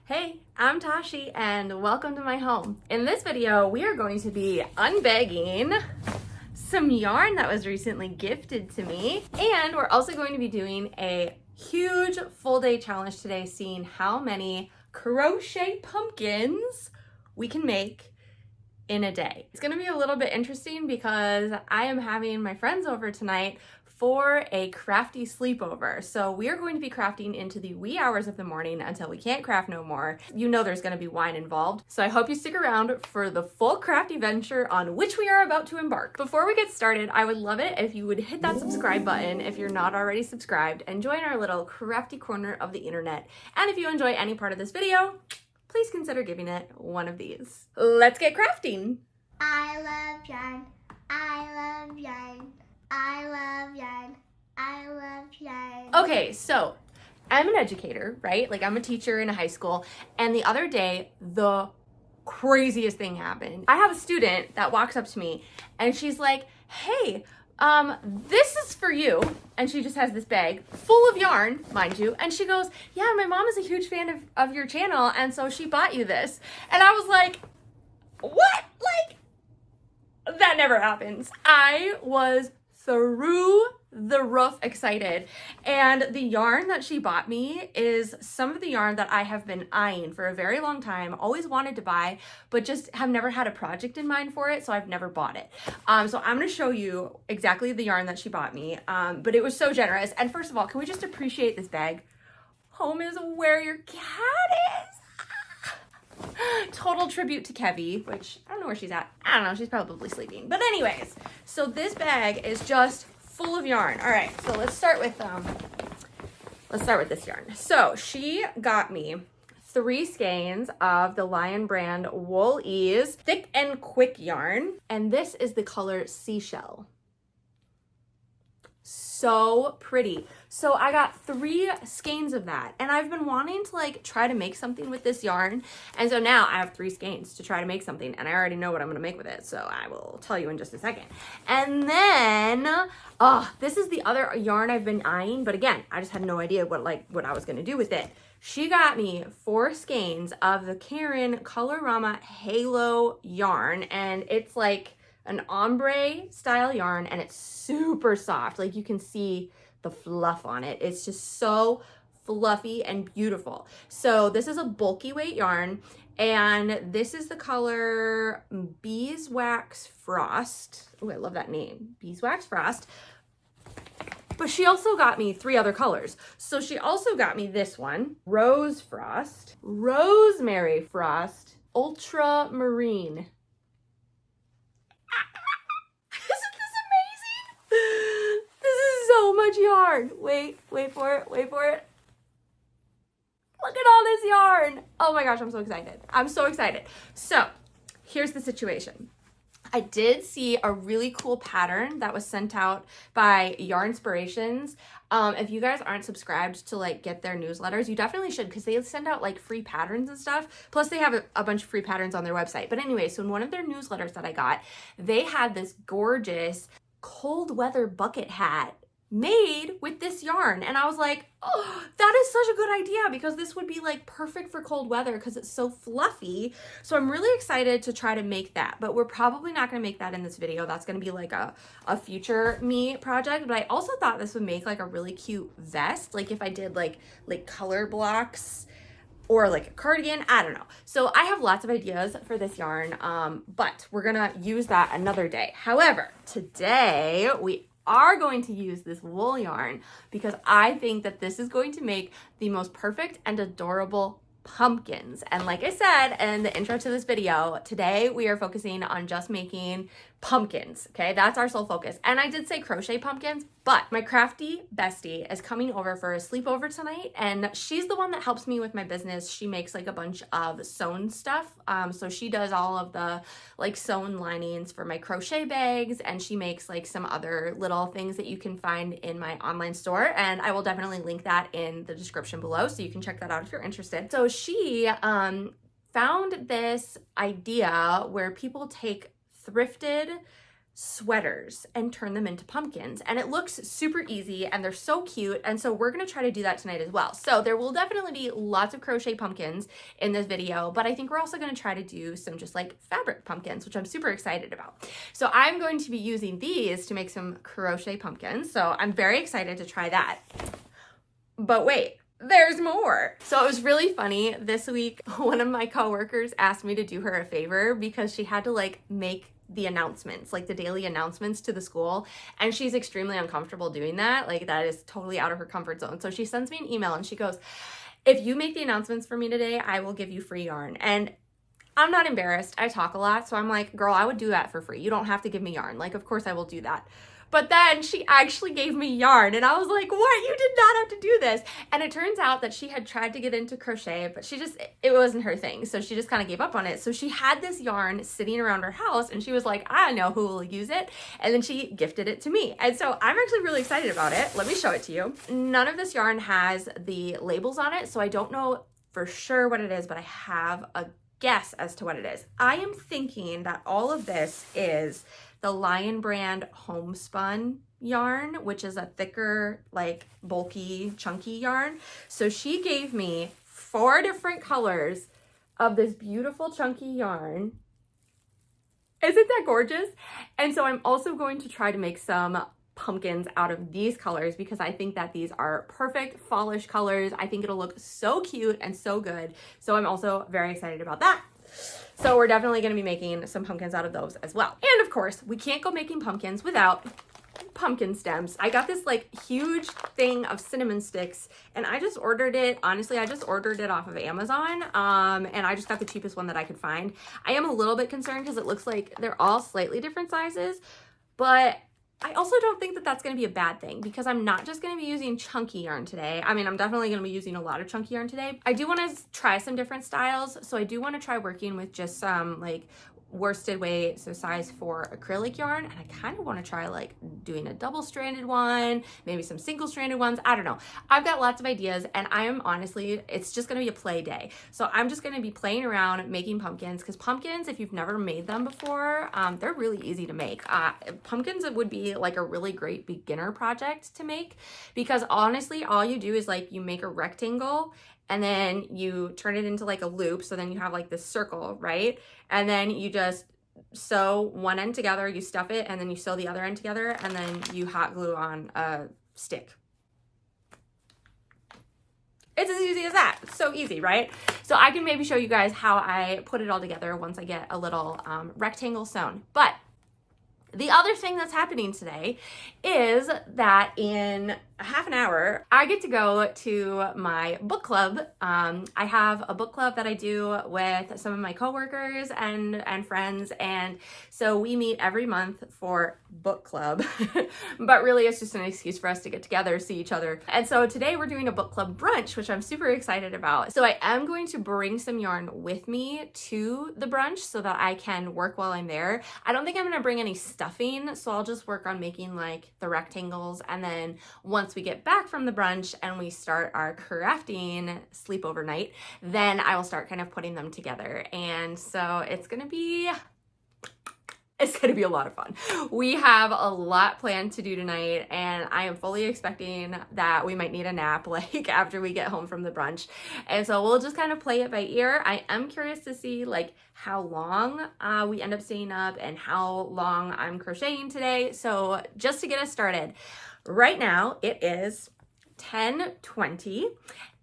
Hey, I'm Tashi and welcome to my home. In this video, we are going to be unbagging some yarn that was recently gifted to me. And we're also going to be doing a huge full day challenge today, seeing how many crochet pumpkins we can make in a day. It's gonna be a little bit interesting because I am having my friends over tonight for a crafty sleepover. So we are going to be crafting into the wee hours of the morning until we can't craft no more. You know there's gonna be wine involved. So I hope you stick around for the full crafty venture on which we are about to embark. Before we get started, I would love it if you would hit that subscribe button if you're not already subscribed and join our little crafty corner of the internet. And if you enjoy any part of this video, please consider giving it one of these. Let's get crafting. I love yarn. I love yarn. I love yarn. I love yarn. Okay, so I'm an educator, right? Like I'm a teacher in a high school. And the other day, the craziest thing happened. I have a student that walks up to me and she's like, hey, this is for you. And she just has this bag full of yarn, mind you. And she goes, yeah, my mom is a huge fan of your channel. And so she bought you this. And I was like, what? Like, that never happens. I was through the roof excited. And the yarn that she bought me is some of the yarn that I have been eyeing for a very long time, always wanted to buy, but just have never had a project in mind for it, so I've never bought it. So I'm gonna show you exactly the yarn that she bought me, but it was so generous. And first of all, can we just appreciate this bag? Home is where your cat is. Total tribute to Kevy, which I don't know where she's at. I don't know, she's probably sleeping. But anyways, so this bag is just full of yarn. All right, so let's start with this yarn. So she got me 3 skeins of the Lion brand Wool Ease thick and quick yarn, and this is the color Seashell. So pretty. So I got 3 skeins of that, and I've been wanting to like try to make something with this yarn, and so now I have 3 skeins to try to make something, and I already know what I'm gonna make with it, so I will tell you in just a second. And then this is the other yarn I've been eyeing, but again, I just had no idea what I was gonna do with it. She got me 4 skeins of the Karen Colorama Halo yarn, and it's like an ombre style yarn, and it's super soft. Like you can see the fluff on it. It's just so fluffy and beautiful. So this is a bulky weight yarn, and this is the color Beeswax Frost. Oh, I love that name, Beeswax Frost. But she also got me 3 other colors. So she also got me this one, Rose Frost, Rosemary Frost, Ultramarine. So much yarn. Wait for it. Look at all this yarn. Oh my gosh, I'm so excited. So here's the situation. I did see a really cool pattern that was sent out by Yarnspirations. If you guys aren't subscribed to like get their newsletters, you definitely should, because they send out like free patterns and stuff. Plus they have a bunch of free patterns on their website. But anyway, so in one of their newsletters that I got, they had this gorgeous cold weather bucket hat made with this yarn, and I was like, oh, that is such a good idea, because this would be like perfect for cold weather because it's so fluffy. So I'm really excited to try to make that, but we're probably not going to make that in this video. That's going to be like a future me project. But I also thought this would make like a really cute vest, like if I did like color blocks or like a cardigan, I don't know. So I have lots of ideas for this yarn, but we're gonna use that another day. However, today we are going to use this wool yarn because I think that this is going to make the most perfect and adorable pumpkins. And like I said in the intro to this video, today we are focusing on just making pumpkins, okay? That's our sole focus. And I did say crochet pumpkins, but my crafty bestie is coming over for a sleepover tonight, and she's the one that helps me with my business. She makes like a bunch of sewn stuff. So she does all of the like sewn linings for my crochet bags, and she makes like some other little things that you can find in my online store, and I will definitely link that in the description below so you can check that out if you're interested. So she found this idea where people take thrifted sweaters and turn them into pumpkins, and it looks super easy and they're so cute. And so we're gonna try to do that tonight as well. So there will definitely be lots of crochet pumpkins in this video, but I think we're also gonna try to do some just like fabric pumpkins, which I'm super excited about. So I'm going to be using these to make some crochet pumpkins, so I'm very excited to try that. But wait, there's more. So it was really funny this week. One of my coworkers asked me to do her a favor because she had to like make the announcements, like the daily announcements to the school, and she's extremely uncomfortable doing that. Like that is totally out of her comfort zone. So she sends me an email and she goes, if you make the announcements for me today, I will give you free yarn. And I'm not embarrassed. I talk a lot, so I'm like, girl, I would do that for free. You don't have to give me yarn. Like, of course I will do that. But then she actually gave me yarn, and I was like, what? You did not have to do this. And it turns out that she had tried to get into crochet, but it wasn't her thing. So she just kind of gave up on it. So she had this yarn sitting around her house, and she was like, I know who will use it. And then she gifted it to me. And so I'm actually really excited about it. Let me show it to you. None of this yarn has the labels on it, so I don't know for sure what it is, but I have a guess as to what it is. I am thinking that all of this is the Lion brand homespun yarn, which is a thicker, like bulky, chunky yarn. So she gave me 4 different colors of this beautiful chunky yarn. Isn't that gorgeous? And so I'm also going to try to make some pumpkins out of these colors because I think that these are perfect fallish colors. I think it'll look so cute and so good. So I'm also very excited about that. So we're definitely going to be making some pumpkins out of those as well. And of course, we can't go making pumpkins without pumpkin stems. I got this like huge thing of cinnamon sticks and I just ordered it. Honestly, I just ordered it off of Amazon and I just got the cheapest one that I could find. I am a little bit concerned because it looks like they're all slightly different sizes, but I also don't think that that's going to be a bad thing because I'm not just going to be using chunky yarn today. I mean, I'm definitely going to be using a lot of chunky yarn today. I do want to try some different styles. So I do want to try working with just some like worsted weight, so size 4 acrylic yarn, and I kind of want to try like doing a double-stranded one, maybe some single-stranded ones. I don't know. I've got lots of ideas, and I am honestly, it's just going to be a play day. So I'm just going to be playing around making pumpkins because pumpkins, if you've never made them before, they're really easy to make. Pumpkins would be like a really great beginner project to make because honestly, all you do is like you make a rectangle and then you turn it into like a loop. So then you have like this circle, right? And then you just sew one end together, you stuff it, and then you sew the other end together, and then you hot glue on a stick. It's as easy as that. So easy, right? So I can maybe show you guys how I put it all together once I get a little rectangle sewn. But the other thing that's happening today is that in a half an hour, I get to go to my book club. I have a book club that I do with some of my coworkers and friends. And so we meet every month for book club, but really it's just an excuse for us to get together, see each other. And so today we're doing a book club brunch, which I'm super excited about. So I am going to bring some yarn with me to the brunch so that I can work while I'm there. I don't think I'm gonna bring any stuffing, so I'll just work on making like the rectangles, and then once we get back from the brunch and we start our crafting sleepover night, then I will start kind of putting them together. And so it's gonna be a lot of fun. We have a lot planned to do tonight, and I am fully expecting that we might need a nap like after we get home from the brunch. And so we'll just kind of play it by ear. I am curious to see like how long we end up staying up and how long I'm crocheting today. So just to get us started, right now it is 10:20,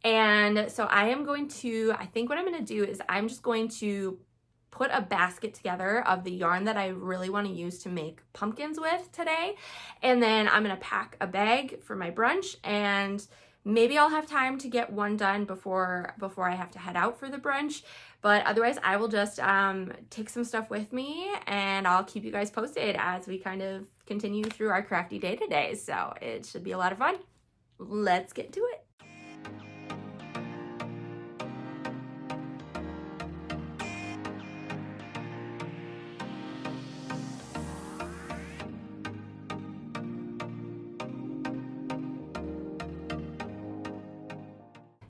and so I think what I'm going to do is I'm just going to put a basket together of the yarn that I really want to use to make pumpkins with today, and then I'm going to pack a bag for my brunch, and maybe I'll have time to get one done before I have to head out for the brunch. But otherwise, I will just take some stuff with me, and I'll keep you guys posted as we kind of continue through our crafty day today. So it should be a lot of fun. Let's get to it.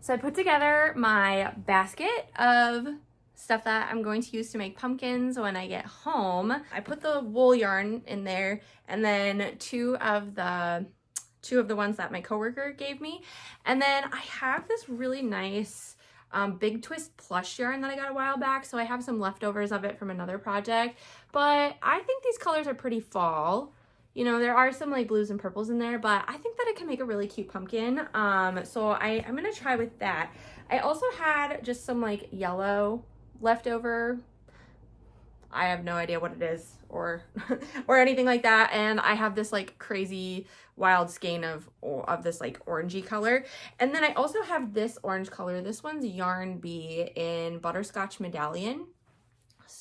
So I put together my basket of stuff that I'm going to use to make pumpkins when I get home. I put the wool yarn in there, and then two of the ones that my coworker gave me. And then I have this really nice big twist plush yarn that I got a while back, so I have some leftovers of it from another project. But I think these colors are pretty fall. You know, there are some like blues and purples in there, but I think that it can make a really cute pumpkin. So I'm gonna try with that. I also had just some like yellow leftover. I have no idea what it is or or anything like that. And I have this like crazy wild skein of this like orangey color. And then I also have this orange color. This one's Yarn Bee in Butterscotch Medallion.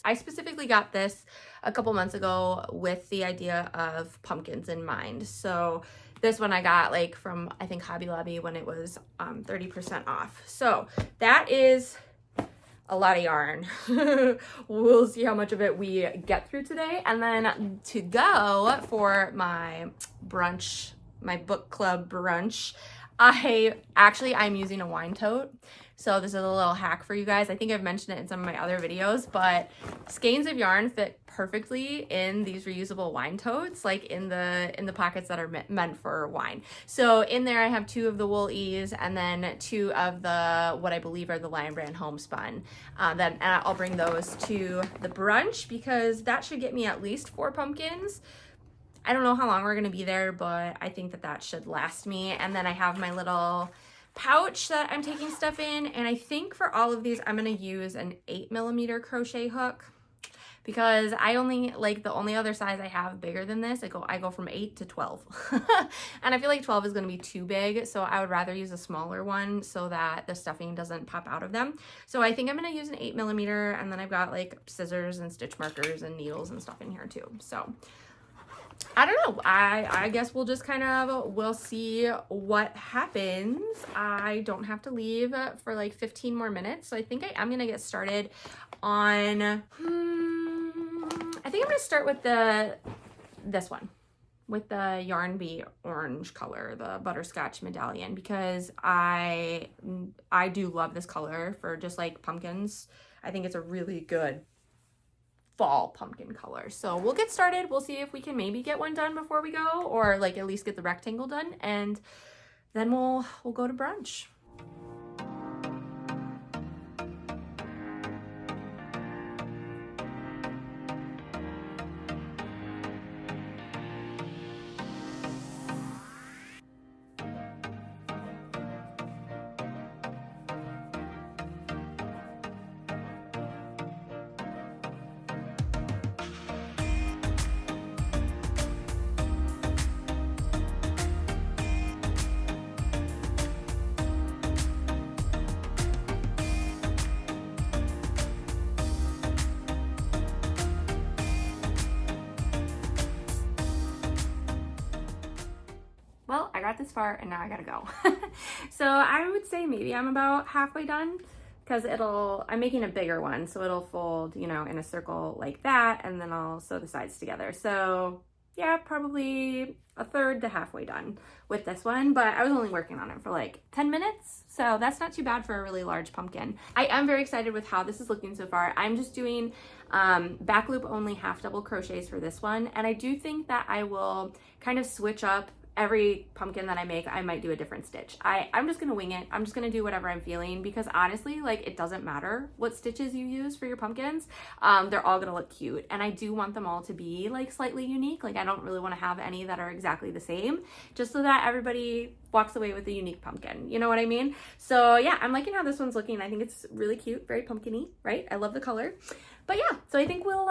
I specifically got this a couple months ago with the idea of pumpkins in mind. So this one I got like from, I think, Hobby Lobby when it was 30% off. So that is a lot of yarn. We'll see how much of it we get through today. And then to go for my brunch, my book club brunch, I'm using a wine tote. So this is a little hack for you guys. I think I've mentioned it in some of my other videos, but skeins of yarn fit perfectly in these reusable wine totes, like in the pockets that are meant for wine. So in there I have two of the wool ease and then two of the, what I believe are the Lion Brand homespun. Then I'll bring those to the brunch because that should get me at least 4 pumpkins. I don't know how long we're gonna be there, but I think that should last me. And then I have my little pouch that I'm taking stuff in, and I think for all of these I'm gonna use an 8mm crochet hook because I only like the only other size I have bigger than this. I go from 8 to 12 and I feel like 12 is gonna be too big, so I would rather use a smaller one so that the stuffing doesn't pop out of them. So I think I'm gonna use an 8mm, and then I've got like scissors and stitch markers and needles and stuff in here too. So I don't know. I guess we'll just we'll see what happens. I don't have to leave for like 15 more minutes. So I think I'm going to get started on, I think I'm going to start with this one with the Yarn Bee orange color, the Butterscotch Medallion, because I do love this color for just like pumpkins. I think it's a really good fall pumpkin color. So we'll get started. We'll see if we can maybe get one done before we go, or like at least get the rectangle done, and then we'll go to brunch. Well, I got this far and now I gotta go. So I would say maybe I'm about halfway done because I'm making a bigger one, so it'll fold, you know, in a circle like that, and then I'll sew the sides together. So yeah, probably a third to halfway done with this one, but I was only working on it for like 10 minutes, so that's not too bad for a really large pumpkin. I am very excited with how this is looking so far. I'm just doing back loop only half double crochets for this one, and I do think that I will kind of switch up every pumpkin that I make. I might do a different stitch. I'm just gonna wing it. I'm just gonna do whatever I'm feeling, because honestly, like, it doesn't matter what stitches you use for your pumpkins. They're all gonna look cute, and I do want them all to be like slightly unique. Like, I don't really want to have any that are exactly the same, just so that everybody walks away with a unique pumpkin. You know what I mean? So yeah, I'm liking how this one's looking. I think it's really cute, very pumpkin-y, right? I love the color. But yeah, so I think we're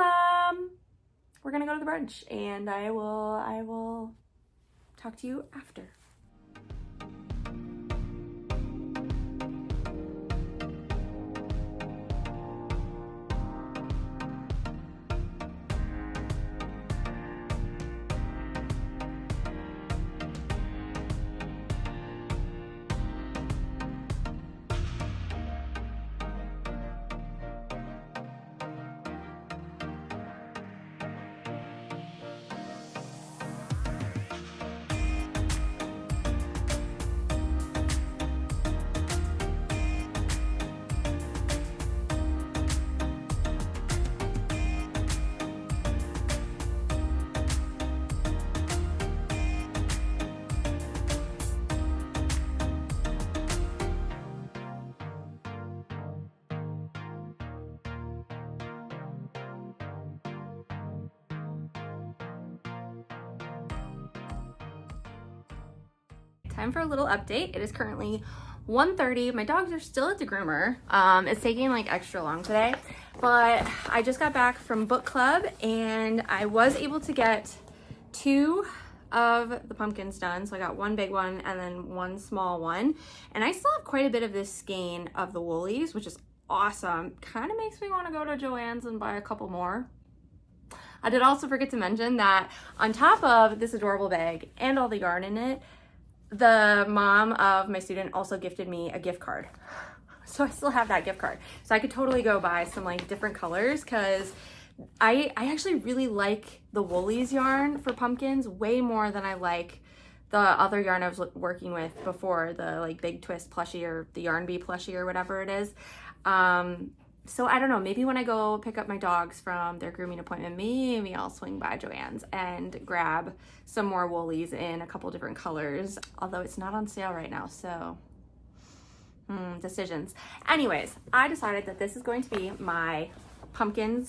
gonna go to the brunch, and I will talk to you after. time for a little update. It is currently 1:30. My dogs are still at the groomer. It's taking like extra long today, but I just got back from book club and I was able to get 2 of the pumpkins done. So I got 1 big one and then 1 small one. And I still have quite a bit of this skein of the woolies, which is awesome. Kind of makes me want to go to Joann's and buy a couple more. I did also forget to mention that on top of this adorable bag and all the yarn in it, the mom of my student also gifted me a gift card. So I still have that gift card. So I could totally go buy some like different colors because I actually really like the woolies yarn for pumpkins way more than I like the other yarn I was working with before, the like big twist plushie or the yarn bee plushie or whatever it is. So I don't know, maybe when I go pick up my dogs from their grooming appointment, maybe I'll swing by Joann's and grab some more woolies in a couple different colors, although it's not on sale right now, so decisions. Anyways, I decided that this is going to be my pumpkin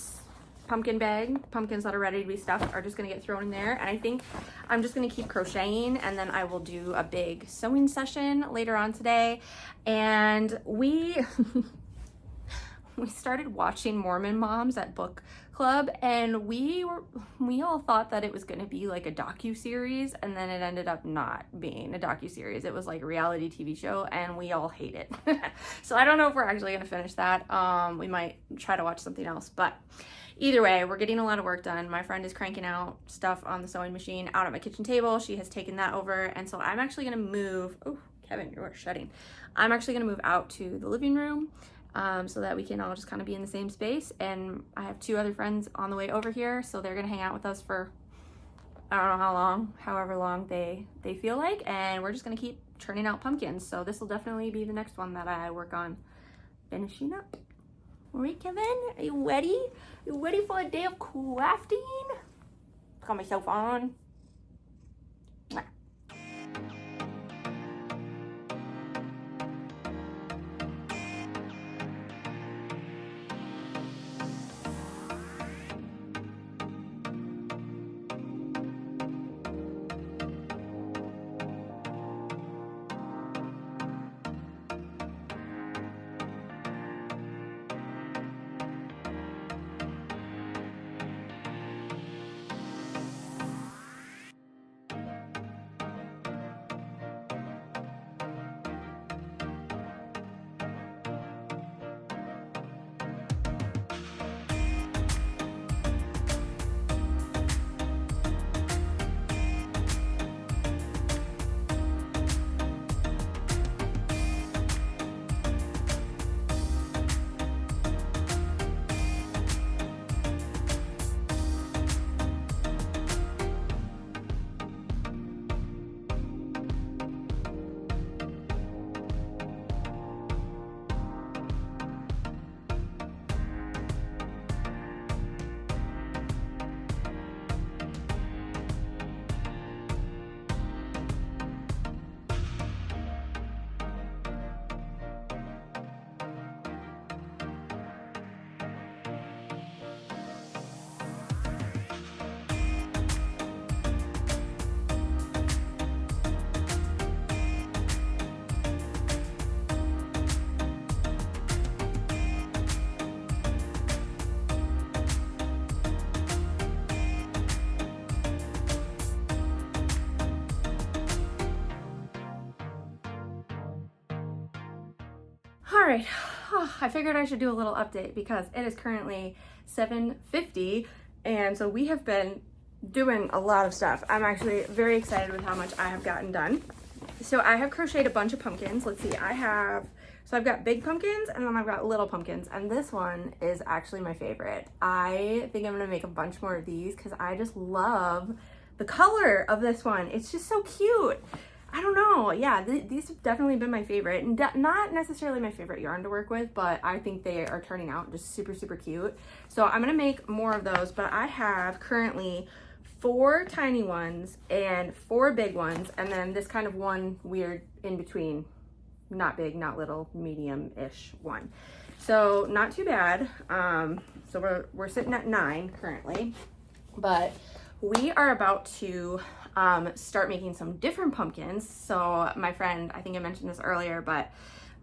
bag. Pumpkins that are ready to be stuffed are just going to get thrown in there, and I think I'm just going to keep crocheting, and then I will do a big sewing session later on today. And we started watching Mormon Moms at book club, and we all thought that it was going to be like a docu-series, and then it ended up not being a docu-series. It was like a reality TV show, and we all hate it. So I don't know if we're actually going to finish that. We might try to watch something else, but either way, we're getting a lot of work done. My friend is cranking out stuff on the sewing machine out at my kitchen table. She has taken that over, and so I'm actually going to move. Oh, Kevin, you're shutting. I'm actually going to move out to the living room, so that we can all just kind of be in the same space. And I have 2 other friends on the way over here, so they're gonna hang out with us for I don't know how long, however long they feel like, and we're just gonna keep churning out pumpkins. So this will definitely be the next one that I work on finishing up. All right, Kevin, are you ready? You ready for a day of crafting? Got myself on. All right, I figured I should do a little update because it is currently 7:50, and so we have been doing a lot of stuff. I'm actually very excited with how much I have gotten done. So I have crocheted a bunch of pumpkins. Let's see, I've got big pumpkins and then I've got little pumpkins, and this one is actually my favorite. I think I'm gonna make a bunch more of these because I just love the color of this one. It's just so cute. I don't know, yeah, these have definitely been my favorite, and not necessarily my favorite yarn to work with, but I think they are turning out just super, super cute. So I'm gonna make more of those, but I have currently 4 tiny ones and 4 big ones, and then this kind of one weird in between, not big, not little, medium-ish one. So not too bad. So we're sitting at 9 currently, but we are about to start making some different pumpkins. So my friend, I think I mentioned this earlier, but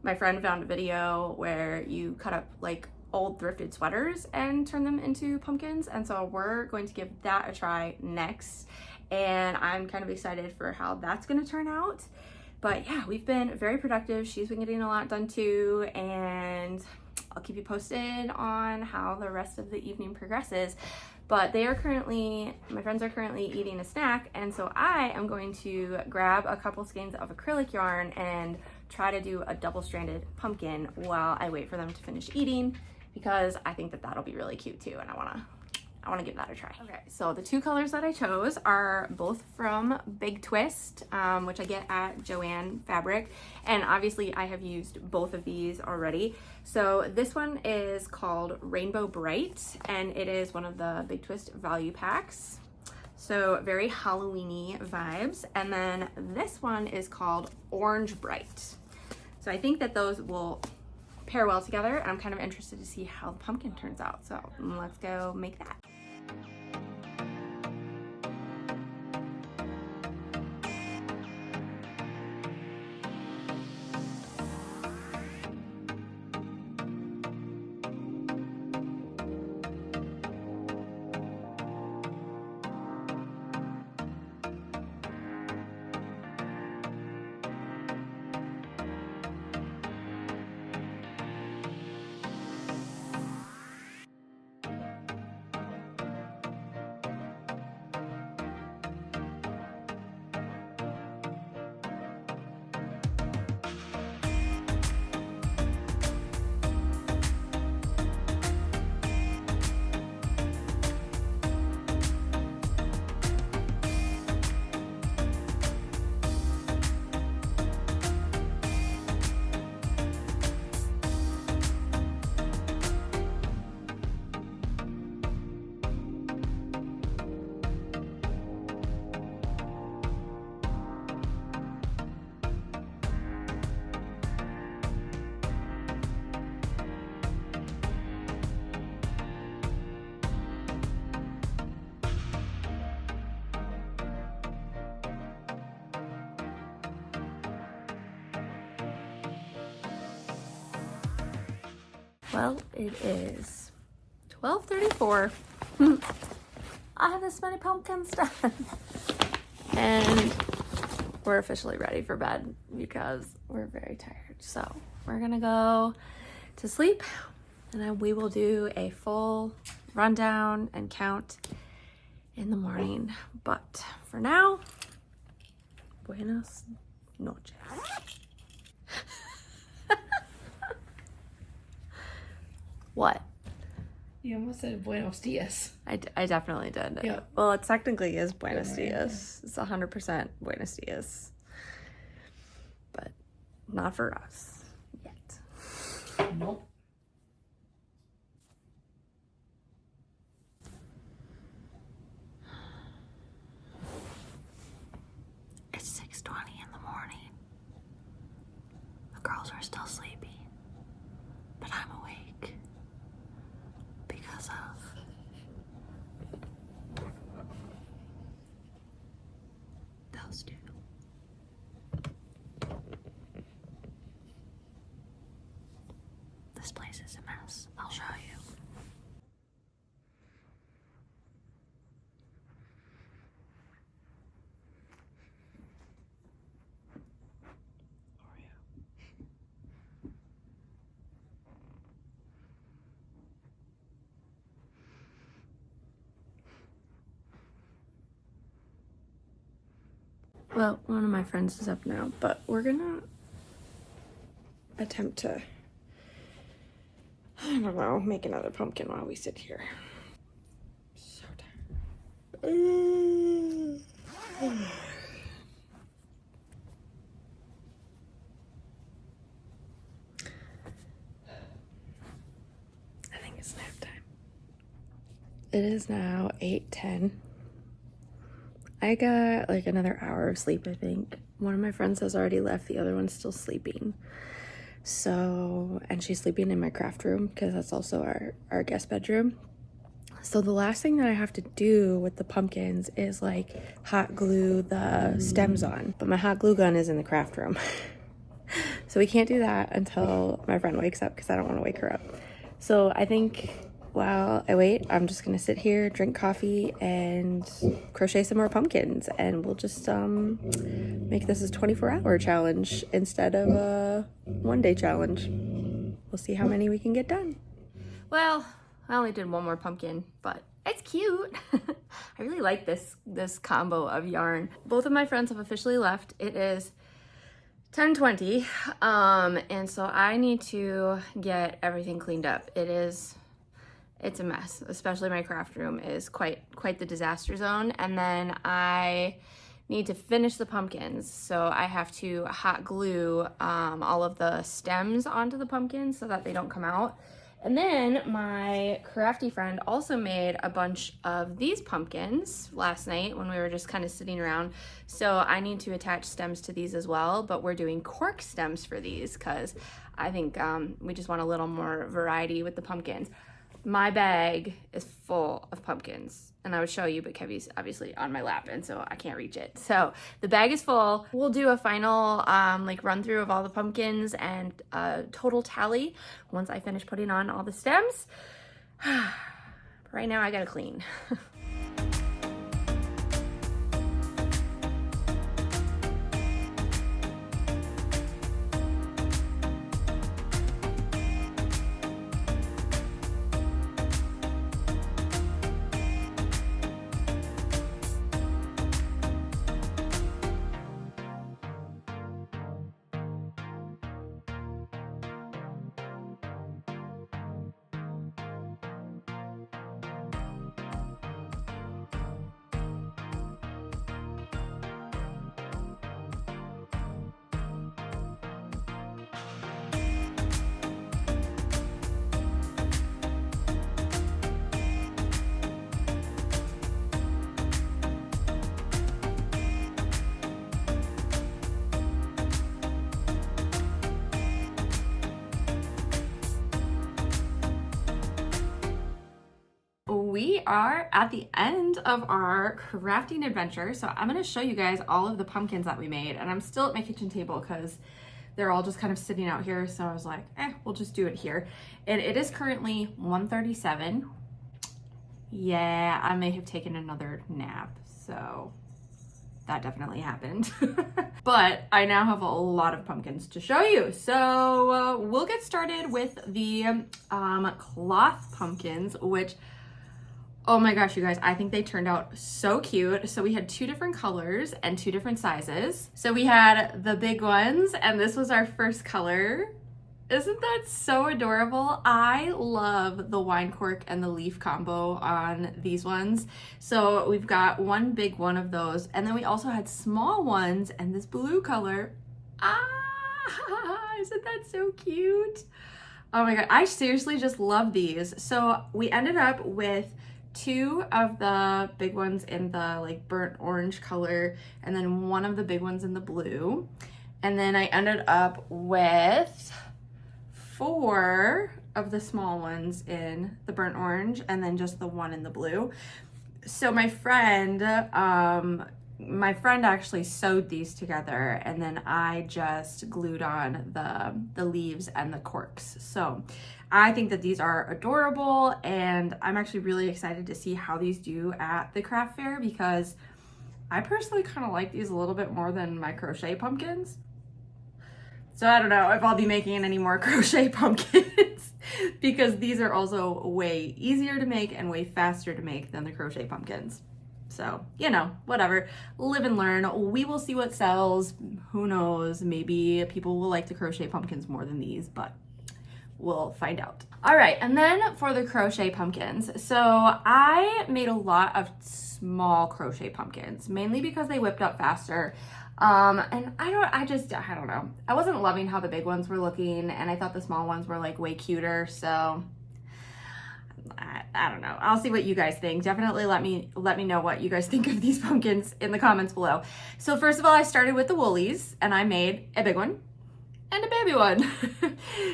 my friend found a video where you cut up like old thrifted sweaters and turn them into pumpkins. And so we're going to give that a try next. And I'm kind of excited for how that's gonna turn out. But yeah, we've been very productive. She's been getting a lot done too. And I'll keep you posted on how the rest of the evening progresses. But they are currently, my friends are currently eating a snack, and so I am going to grab a couple skeins of acrylic yarn and try to do a double-stranded pumpkin while I wait for them to finish eating, because I think that that'll be really cute too, and I wanna give that a try. Okay, so the two colors that I chose are both from Big Twist, which I get at Joann Fabric, and obviously I have used both of these already. So this one is called Rainbow Bright, and it is one of the Big Twist value packs. So very Halloween-y vibes. And then this one is called Orange Bright. So I think that those will pair well together. I'm kind of interested to see how the pumpkin turns out. So let's go make that. Well, it is 12:34. I have this many pumpkins done. And we're officially ready for bed because we're very tired. So we're gonna go to sleep, and then we will do a full rundown and count in the morning. But for now, buenas noches. What? You almost said buenos dias. I definitely did. Yeah. Well, it technically is Buenos Right. Dias. It's 100% Buenos Dias. But not for us yet. Nope. It's 6:20 in the morning. The girls are still sleepy, but I'm awake because of those two. This place is a mess. I'll show you. Well, one of my friends is up now, but we're gonna attempt to, I don't know, make another pumpkin while we sit here. So tired. I think it's nap time. It is now 8:10. I got like another hour of sleep, I think. One of my friends has already left, the other one's still sleeping. So, and she's sleeping in my craft room because that's also our guest bedroom. So the last thing that I have to do with the pumpkins is like hot glue the stems on, but my hot glue gun is in the craft room. So we can't do that until my friend wakes up because I don't want to wake her up. So I think while I wait, I'm just gonna sit here, drink coffee, and crochet some more pumpkins, and we'll just make this a 24-hour challenge instead of a one-day challenge. We'll see how many we can get done. Well, I only did one more pumpkin, but it's cute. I really like this combo of yarn. Both of my friends have officially left. It is 10:20, and so I need to get everything cleaned up. It's a mess, especially my craft room is quite the disaster zone. And then I need to finish the pumpkins, so I have to hot glue all of the stems onto the pumpkins so that they don't come out. And then my crafty friend also made a bunch of these pumpkins last night when we were just kind of sitting around. So I need to attach stems to these as well, but we're doing cork stems for these because I think we just want a little more variety with the pumpkins. My bag is full of pumpkins, and I would show you, but Kevy's obviously on my lap, and so I can't reach it. So the bag is full. We'll do a final like run through of all the pumpkins and total tally once I finish putting on all the stems. Right now I gotta clean. We are at the end of our crafting adventure, so I'm going to show you guys all of the pumpkins that we made, and I'm still at my kitchen table because they're all just kind of sitting out here, so I was like, we'll just do it here. And it is currently 1:37. Yeah, I may have taken another nap, so that definitely happened. But I now have a lot of pumpkins to show you, so we'll get started with the cloth pumpkins, which, oh my gosh, you guys, I think they turned out so cute. So we had 2 different colors and 2 different sizes. So we had the big ones, and this was our first color. Isn't that so adorable? I love the wine cork and the leaf combo on these ones. So we've got one big one of those, and then we also had small ones and this blue color. Isn't that so cute? Oh my God, I seriously just love these. So we ended up with 2 of the big ones in the like burnt orange color, and then 1 of the big ones in the blue. And then I ended up with 4 of the small ones in the burnt orange, and then just the 1 in the blue. So my friend actually sewed these together, and then I just glued on the leaves and the corks. So I think that these are adorable, and I'm actually really excited to see how these do at the craft fair, because I personally kind of like these a little bit more than my crochet pumpkins. So I don't know if I'll be making any more crochet pumpkins because these are also way easier to make and way faster to make than the crochet pumpkins. So, you know, whatever, live and learn. We will see what sells. Who knows? Maybe people will like the crochet pumpkins more than these, but we'll find out. All right, and then for the crochet pumpkins. So I made a lot of small crochet pumpkins, mainly because they whipped up faster. And I don't know. I wasn't loving how the big ones were looking, and I thought the small ones were like way cuter. So I don't know. I'll see what you guys think. Definitely let me know what you guys think of these pumpkins in the comments below. So first of all, I started with the woolies, and I made a big one and a big baby one.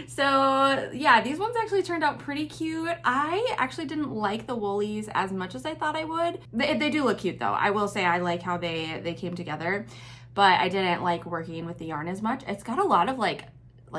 So yeah, these ones actually turned out pretty cute. I actually didn't like the woolies as much as I thought I would. They do look cute though. I will say I like how they came together, but I didn't like working with the yarn as much. It's got a lot of like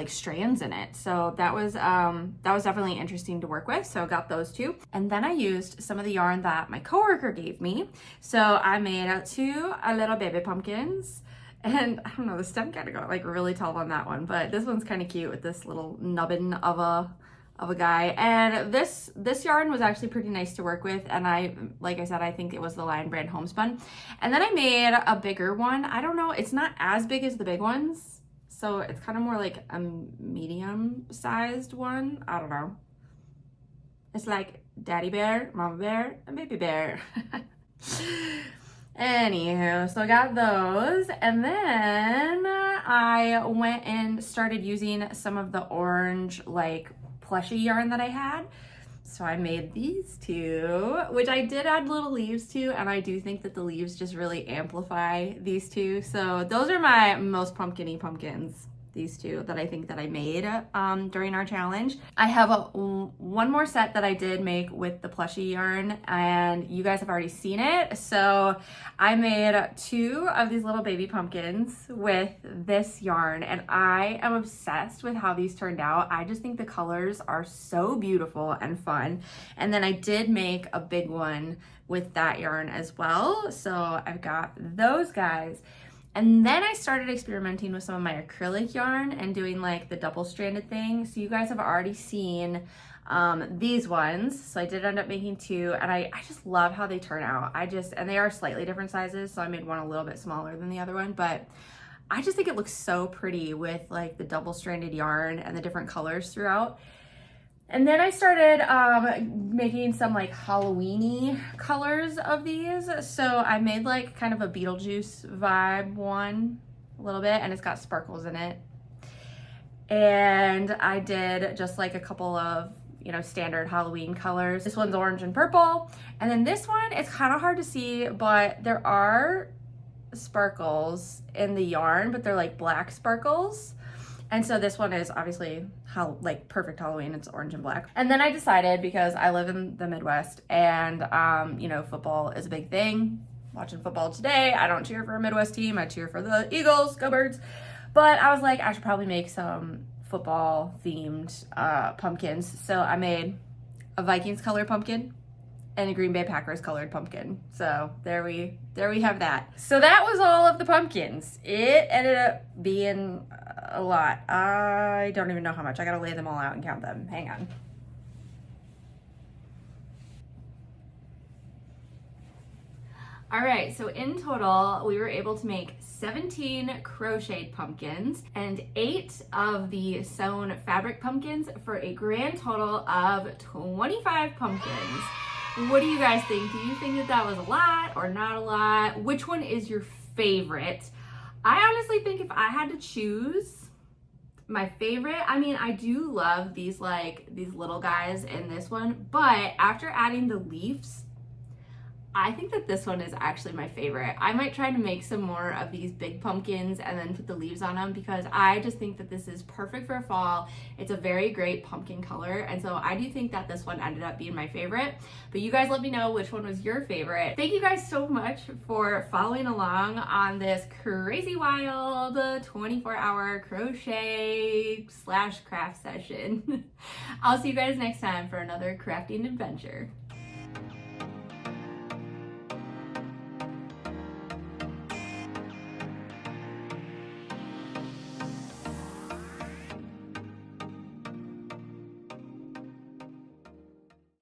strands in it, so that was definitely interesting to work with. So I got those two, and then I used some of the yarn that my coworker gave me. So I made two little baby pumpkins, and I don't know, the stem kind of got like really tall on that one, but this one's kind of cute with this little nubbin of a guy. And this yarn was actually pretty nice to work with, and like I said, I think it was the Lion Brand homespun. And then I made a bigger one. I don't know, it's not as big as the big ones, so it's kind of more like a medium-sized one. I don't know. It's like daddy bear, mama bear, and baby bear. Anywho, so I got those, and then I went and started using some of the orange like plushy yarn that I had. So I made these two, which I did add little leaves to, and I do think that the leaves just really amplify these two. So those are my most pumpkin-y pumpkins, these two that I think that I made during our challenge. I have one more set that I did make with the plushy yarn, and you guys have already seen it. So I made two of these little baby pumpkins with this yarn, and I am obsessed with how these turned out. I just think the colors are so beautiful and fun. And then I did make a big one with that yarn as well. So I've got those guys. And then I started experimenting with some of my acrylic yarn and doing like the double stranded thing. So you guys have already seen these ones. So I did end up making two, and I just love how they turn out. And they are slightly different sizes. So I made one a little bit smaller than the other one, but I just think it looks so pretty with like the double stranded yarn and the different colors throughout. And then I started making some like Halloween-y colors of these. So I made like kind of a Beetlejuice vibe one a little bit, and it's got sparkles in it. And I did just like a couple of, you know, standard Halloween colors. This one's orange and purple. And then this one, it's kind of hard to see, but there are sparkles in the yarn, but they're like black sparkles. And so this one is obviously like perfect Halloween. It's orange and black. And then I decided, because I live in the Midwest and, you know, football is a big thing. Watching football today, I don't cheer for a Midwest team. I cheer for the Eagles, go Birds. But I was like, I should probably make some football themed pumpkins. So I made a Vikings colored pumpkin and a Green Bay Packers colored pumpkin. So there we have that. So that was all of the pumpkins. It ended up being a lot. I don't even know how much. I gotta lay them all out and count them. Hang on. All right, so in total, we were able to make 17 crocheted pumpkins and 8 of the sewn fabric pumpkins for a grand total of 25 pumpkins. What do you guys think? Do you think that was a lot or not a lot? Which one is your favorite? I honestly think if I had to choose my favorite, I mean, I do love these little guys in this one, but after adding the leaves, I think that this one is actually my favorite. I might try to make some more of these big pumpkins and then put the leaves on them, because I just think that this is perfect for fall. It's a very great pumpkin color, and so I do think that this one ended up being my favorite. But you guys let me know which one was your favorite. Thank you guys so much for following along on this crazy wild 24-hour crochet / craft session. I'll see you guys next time for another crafting adventure.